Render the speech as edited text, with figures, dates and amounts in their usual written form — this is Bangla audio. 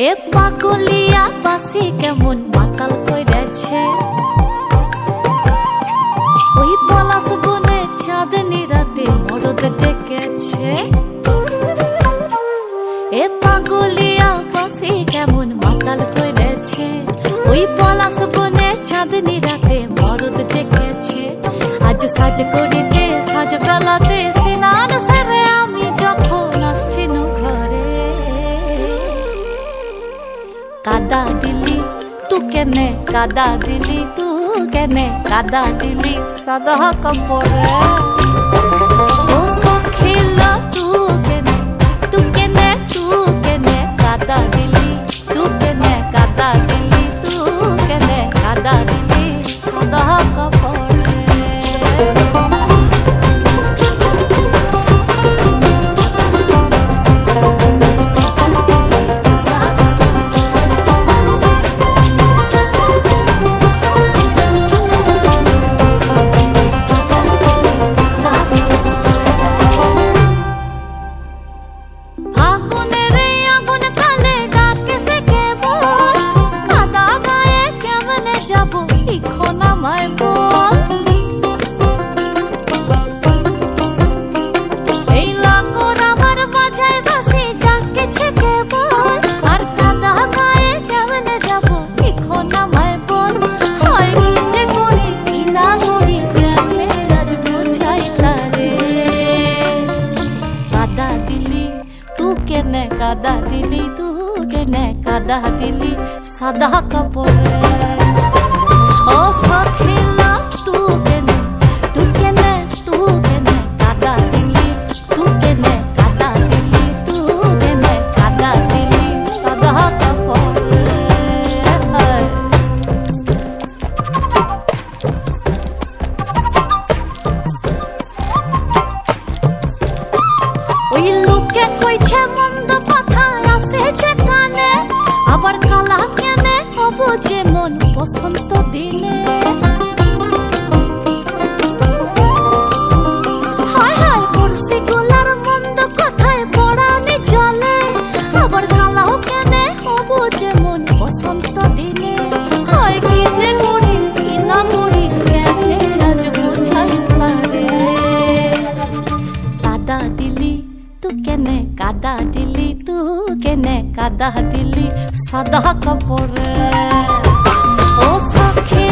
এ পাগলিয়া বাসি কেমন মাতাল কইরেছে, ওই পলাশ বনে চাঁদনি রাতে মরদ ডেকেছে। এ পাগলিয়া বাসি কেমন মাতাল কইরেছে, ওই পলাশ বনে চাঁদনি রাতে মরদ ডেকেছে। আজ সাজ করিতে সাজ বেলাতে সিনান সেরে আমি যখন আসছিনু ঘরে, কাদা দিলি তু কেনে, কাদা দিলি তু কেনে, কাদা দিলি সাদা কাপড়ে। ও সখিলা তু কেনে, তু কেনে, তু কেনে কাদা দিলি, তু কেনে কাদা দিলি, তু কেনে কাদা দিলি সাদা কাপড়ে। কাদা দিলি তু কেনে, কাদা দিলি সাদা কাপড়ে। ও সখিলা তু কেনে, তু কেনে, তু কেনে কাদা দিলি, তু কেনে কাদা দিলি, তু কেনে কাদা দিলি সাদা কাপড়ে। ওই লোকে কইছে মন্দ কথা আসেছে কানে, আবার কালা কেনে হবো যেমন বসন্ত দিনে। হায় হায় বর্ষি গোলার মন্দ কথায় পড়ানি চলে, আবার কালাও কেনে হবো যেমন বসন্ত দিনে। হয় কি যে করি কি না করি কেনে আজ বোঝাই পারে। কাদা দিলি তু কেনে, কাদা দিলি তু কেনে কাদা দিলি সাদা কাপড়ে। ও সখী